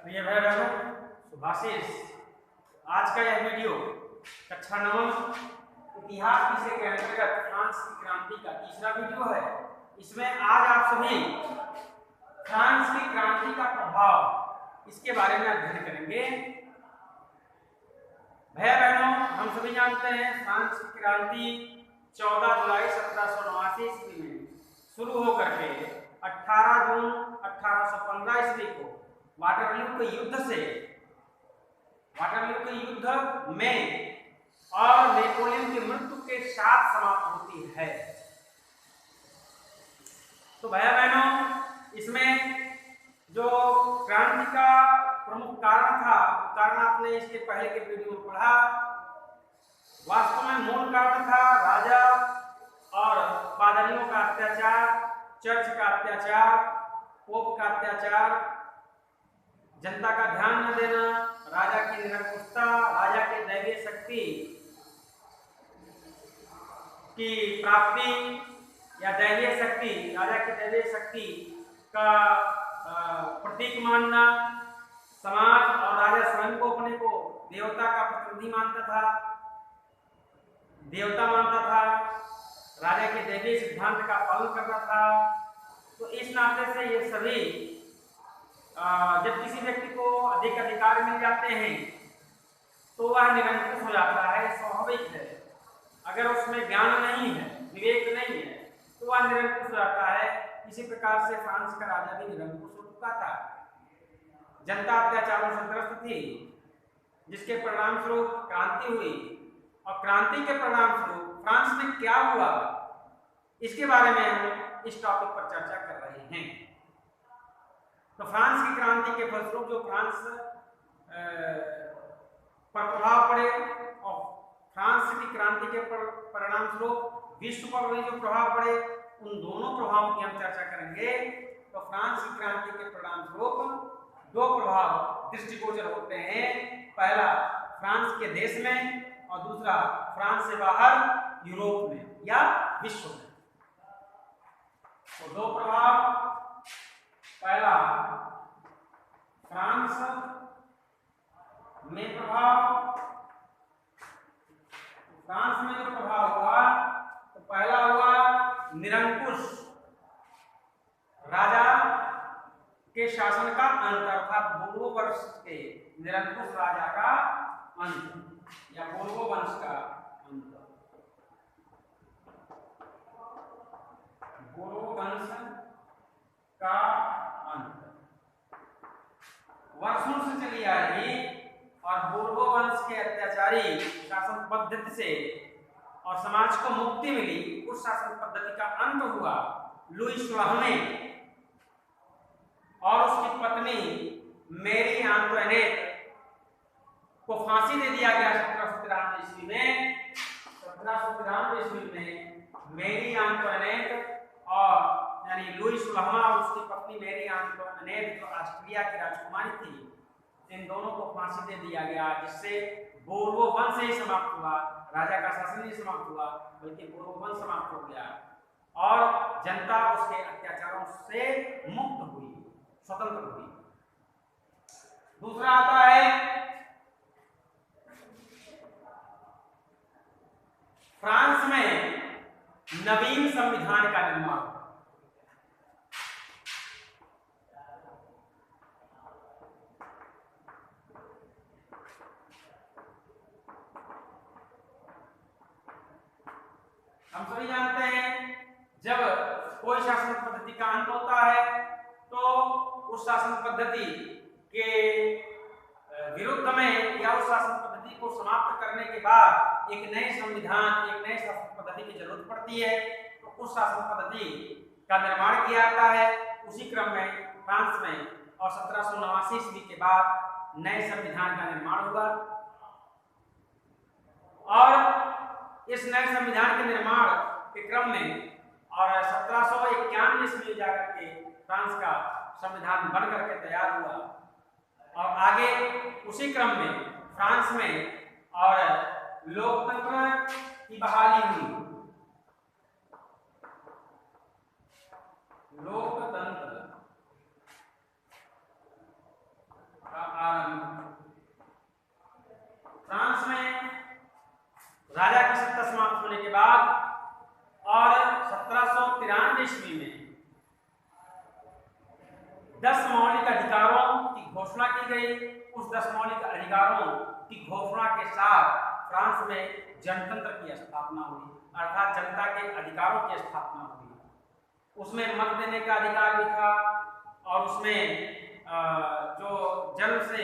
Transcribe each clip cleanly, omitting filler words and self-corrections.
प्रिय भाई बहनों, सुभाषिष आज का यह वीडियो कक्षा 9 इतिहास विषय के अंतर्गत फ्रांस की क्रांति का तीसरा वीडियो है। इसमें आज आप सभी फ्रांस की क्रांति का प्रभाव इसके बारे में अध्ययन करेंगे। भाई बहनों, हम सभी जानते हैं फ्रांस की क्रांति 14 जुलाई 1789 ईस्वी में शुरू होकर के 18 जून 1815 ईस्वी को वाटरलू के युद्ध में और नेपोलियन की मृत्यु के साथ समाप्त होती है। तो भाई बहनों, इसमें जो क्रांति का प्रमुख कारण था, कारण आपने इसके पहले के वीडियो में पढ़ा। वास्तव में मूल कारण था राजा और पादरियों का अत्याचार, चर्च का अत्याचार, पोप का अत्याचार, जनता का ध्यान न देना, राजा की निरंकुशता, राजा के दैवीय शक्ति की प्राप्ति या दैवीय शक्ति, राजा की दैवीय शक्ति का प्रतीक मानना, समाज और राजा स्वयं को अपने को देवता का प्रतिनिधि मानता था, देवता मानता था, राजा के दैवीय सिद्धांत का पालन करना था। तो इस नाते से ये सभी जब किसी व्यक्ति को अधिक अधिकार मिल जाते हैं तो वह निरंकुश हो जाता है, स्वाभाविक है। अगर उसमें ज्ञान नहीं है, विवेक नहीं है, तो वह निरंकुश हो जाता है। इसी प्रकार से फ्रांस का राजा भी निरंकुश हो चुका था। जनता अत्याचारों से ग्रस्त थी, जिसके परिणाम स्वरूप क्रांति हुई। और क्रांति के परिणाम स्वरूप फ्रांस में क्या हुआ, इसके बारे में हम इस टॉपिक पर चर्चा कर रहे हैं। तो फ्रांस की क्रांति के फलस्वरूप जो फ्रांस पर प्रभाव पड़े और फ्रांस की क्रांति के परिणाम स्वरूप विश्व पर भी जो प्रभाव पड़े, उन दोनों प्रभावों की हम चर्चा करेंगे। तो फ्रांस की क्रांति के परिणाम स्वरूप दो प्रभाव दृष्टिगोचर होते हैं। पहला फ्रांस के देश में और दूसरा फ्रांस से बाहर यूरोप में या विश्व में। तो दो प्रभाव, पहला फ्रांस में प्रभाव, फ्रांस में जो प्रभाव हुआ तो पहला हुआ निरंकुश राजा के शासन का अंत, अर्थात बोर्बो वंश के निरंकुश राजा का अंत या बोर्बो वंश का अंत, बोर्बो वंश का अंत वर्षों से चली आ रही और बोर्बो वंश के अत्याचारी शासन पद्धति से और समाज को मुक्ति मिली, उस शासन पद्धति का अंत हुआ। लुई 16वें और उसकी पत्नी मेरी आंतोइनेट को फांसी दे दिया गया 1793 ईस्वी में। 1793 ईस्वी में मेरी आंतोइनेट और यानी लुई 16वां और उसकी पत्नी मेरी आंतोइनेट जो ऑस्ट्रिया की राजकुमारी थी, इन दोनों को फांसी दे दिया गया, जिससे बोर्बो वंश ही समाप्त हुआ। राजा का शासन नहीं समाप्त हुआ, बल्कि बोर्बो वंश समाप्त हो गया और जनता उसके अत्याचारों से मुक्त हुई, स्वतंत्र हुई। दूसरा आता है फ्रांस में नवीन संविधान का निर्माण। हम सभी जानते हैं जब कोई शासन पद्धति का अंत होता है तो उस शासन पद्धति के विरुद्ध में या उस शासन पद्धति को समाप्त करने के बाद एक नए संविधान, एक नए शासन पद्धति की जरूरत पड़ती है। तो उस शासन पद्धति का निर्माण किया जाता है। उसी क्रम में फ्रांस में और 1789 ईस्वी के बाद नए संविधान का निर्माण हुआ और इस नए संविधान के निर्माण के क्रम में और 1791 ईस्वी में जाकर के फ्रांस का संविधान बन करके तैयार हुआ और आगे उसी क्रम में फ्रांस में और लोकतंत्र की बहाली हुई। लोकतंत्र का ईस्वी में 10 मौलिक अधिकारों की घोषणा की गई। उस 10 मौलिक अधिकारों की घोषणा के साथ फ्रांस में जनतंत्र की स्थापना हुई, अर्थात जनता के अधिकारों की स्थापना हुई। उसमें मत देने का अधिकार भी था और उसमें जो जन्म से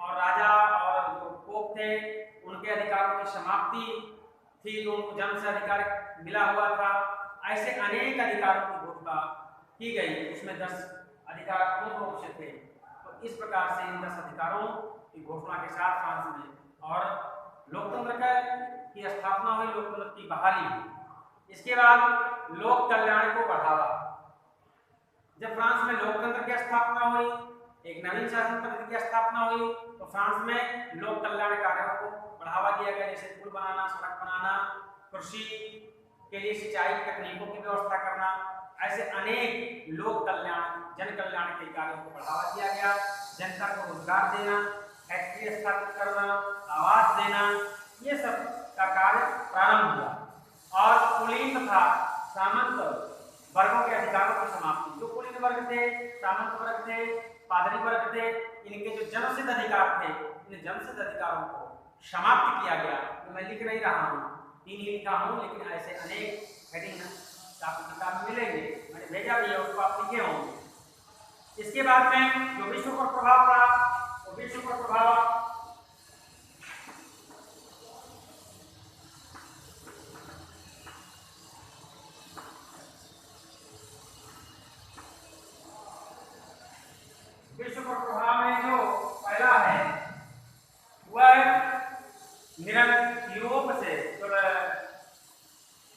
और राजा और जो पोप थे उनके अधिकारों की समाप्ति थी, जो उनको जन्म से अधिकार मिला हुआ था। ऐसे अनेक अधिकारों की घोषणा की गई, उसमें 10 अधिकार मुख्य रूप से थे। तो इस प्रकार से इन 10 अधिकारों की घोषणा के साथ फ्रांस में और लोकतंत्र की स्थापना हुई, लोकतंत्र की बहाली हुई। इसके बाद लोक कल्याण को बढ़ावा। जब फ्रांस में लोकतंत्र की स्थापना हुई, एक नवीन शासन पद्धति की स्थापना हुई, तो फ्रांस में लोक कल्याण कार्यों को बढ़ावा दिया गया, जैसे पुल बनाना, सड़क बनाना, कृषि के लिए सिंचाई तकनीकों की व्यवस्था करना। ऐसे अनेक लोक कल्याण, जन कल्याण के कार्यों को बढ़ावा दिया गया। जनता को रोजगार देना, फैक्ट्री स्थापित करना, आवास देना, ये सब का कार्य प्रारंभ हुआ। और कुलीन तथा सामंत वर्गों के अधिकारों की समाप्ति। जो कुलीन वर्ग थे, सामंत वर्ग थे, पादरी वर्ग थे, इनके जो जन्मसिद्ध अधिकार थे, इन जन्मसिद्ध अधिकारों को समाप्त किया गया। तो मैं लिख नहीं रहा हूँ, 3 ही लिखा हूँ, लेकिन ऐसे अनेक हेडिंग आपको किताब में मिलेंगे, मैंने भेजा भी है, उसको आप लिखे होंगे। इसके बाद में जो विश्व पर प्रभाव पड़ा, वो विश्व पर प्रभाव में जो पहला है वह यूरोप से, तो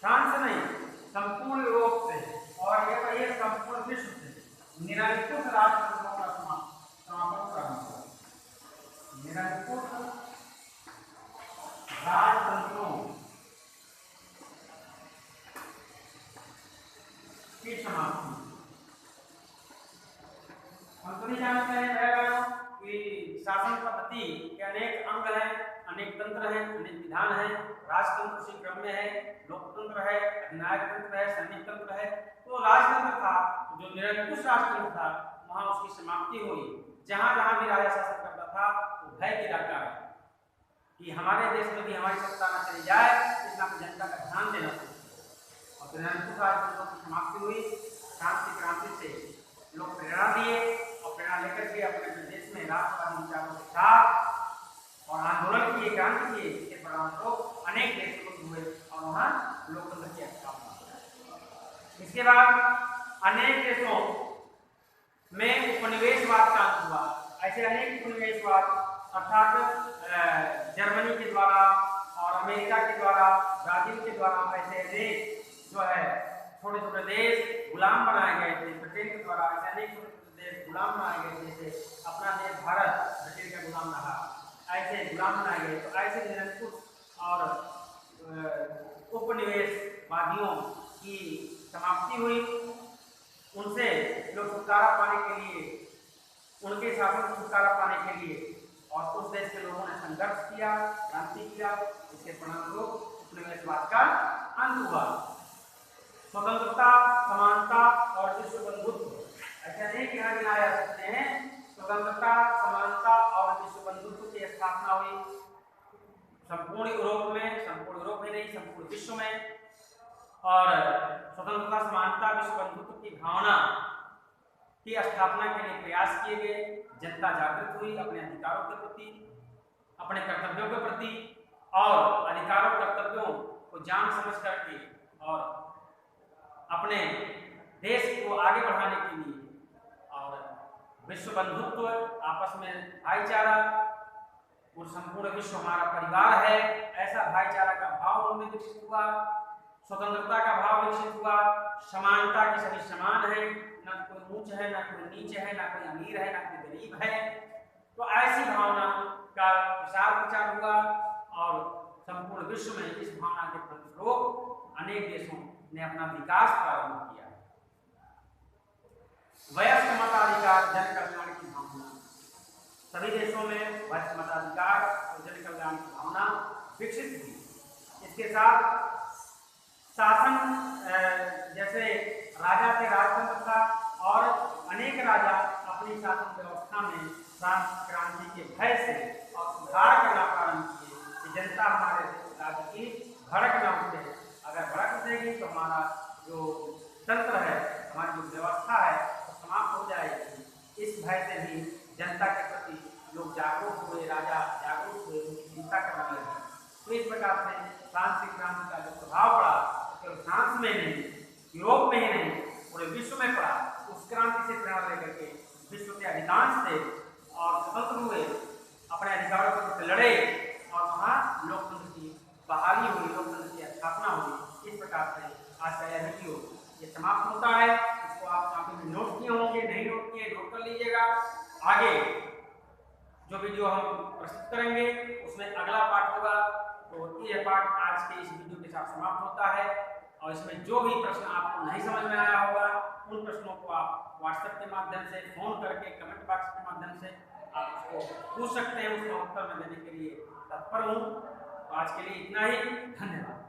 फ्रांस नहीं, संपूर्ण यूरोप से और ये संपूर्ण विश्व से निरंकुश राजतंत्रों का समापन करना। निरंकुश राजतंत्रों की समाप्ति। हम तो नहीं जानते हैं कि शासन पद्धति के अनेक अंग हैं, अनेक तंत्र हैं, अनेक विधान हैं। राजतंत्र उसी क्रम में है, लोकतंत्र है, अधिनायक तंत्र है, सैनिक तंत्र है। तो राजतंत्र था, जो निरंकुश राजतंत्र था, वहां उसकी समाप्ति हुई। जहां जहां भी राजा शासन करता था वो भय की दरकार है कि हमारे देश में भी हमारी सत्ता न चली जाए, इतना तो जनता का ध्यान देना चाहिए। और निरंकुश राजतंत्र की समाप्ति हुई। क्रांति क्रांति से लोग प्रेरणा दिए और प्रेरणा लेकर के अपने देश में राष्ट्रवादी विचारों के साथ और आंदोलन किए, क्रांति किए। इसके परिणामस्वरूप अनेक देश हुए और वहां लोकतंत्र की स्थापना। इसके बाद अनेक देशों में उपनिवेशवाद का अंत हुआ। ऐसे अनेक उपनिवेशवाद, अर्थात जर्मनी के द्वारा और अमेरिका के द्वारा, ब्राजील के द्वारा ऐसे अनेक जो है छोटे छोटे देश गुलाम बनाए गए थे। ब्रिटेन के द्वारा ऐसे अनेक छोटे छोटे देश गुलाम बनाए गए, जैसे अपना देश भारत ब्रिटेन का गुलाम रहा, ऐसे गुलाम बनाए गए। तो ऐसे निरंकुश और उपनिवेशवादियों की समाप्ति हुई। उनसे लोग छुटकारा पाने के लिए, उनके शासन से छुटकारा पाने के लिए और उस देश के लोगों ने संघर्ष किया, क्रांति किया। इसके परिणामस्वरूप उपनिवेशवाद का अंत हुआ। स्वतंत्रता, समानता और विश्व बंधुत्व, ऐसे अनेक यहाँ गिनाए जा सकते हैं। स्वतंत्रता, समानता और विश्व बंधुत्व की स्थापना हुई संपूर्ण यूरोप में, संपूर्ण यूरोप में नहीं, संपूर्ण विश्व में। और स्वतंत्रता, समानता, विश्व बंधुत्व की भावना की स्थापना के लिए प्रयास किए गए। जनता जागृत हुई अपने अधिकारों के प्रति, अपने कर्तव्यों के प्रति, और अधिकारों कर्तव्यों को जान समझ करके और अपने देश को आगे बढ़ाने के लिए और विश्व बंधुत्व, आपस में भाईचारा, और संपूर्ण विश्व हमारा परिवार है, ऐसा भाईचारा का भाव उनमें विकसित हुआ। स्वतंत्रता का भाव विकसित हुआ। समानता की सभी समान है, ना कोई ऊंच है, ना कोई नीच है, ना कोई अमीर है, ना कोई गरीब है। तो ऐसी भावना का प्रसार प्रचार हुआ और संपूर्ण विश्व में इस भावना के फलस्वरूप अनेक देशों ने अपना विकास प्रारंभ किया। वयस्क मताधिकार, जन कल्याण की भावना, सभी देशों में वयस्क मताधिकार और जन कल्याण की भावना विकसित हुई। इसके साथ शासन, जैसे राजा थे, राजतंत्र था और अनेक राजा अपनी शासन व्यवस्था में फ्रांस क्रांति के भय से और सुधार करना प्रारंभ किए कि जनता हमारे राज्य की भड़क न उठे। अगर भड़क उठेगी तो हमारा जो तंत्र है, हमारी जो व्यवस्था है वो समाप्त हो जाएगी। इस भय से भी जनता के प्रति लोग जागरूक हुए, राजा जागरूक हुए, उनकी चिंता करने लगे। तो इस प्रकार से फ्रांस की क्रांति का जो प्रभाव पड़ा केवल फ्रांस में नहीं, यूरोप में ही नहीं, पूरे विश्व में पड़ा। उस क्रांति से प्रेरणा लेकर के विश्व के अधिकांश थे और स्वतंत्र हुए, अपने अधिकारों के प्रति लड़े और वहाँ लोकतंत्र की बहाली हुई, लोकतंत्र की स्थापना हुई। इस प्रकार से आज का यह वीडियो ये समाप्त होता है। इसको आप काफी में नोट किए होंगे, नहीं नोट किए नोट कर लीजिएगा। आगे जो वीडियो हम प्रस्तुत करेंगे उसमें अगला पार्ट होगा। तो यह पार्ट आज के इस वीडियो के साथ समाप्त होता है और इसमें जो भी प्रश्न आपको नहीं समझ में आया होगा उन प्रश्नों को आप व्हाट्सएप के माध्यम से, फोन करके, कमेंट बॉक्स के माध्यम से आप उसको पूछ सकते हैं। उसका उत्तर मैं देने के लिए तत्पर हूँ। तो आज के लिए इतना ही, धन्यवाद।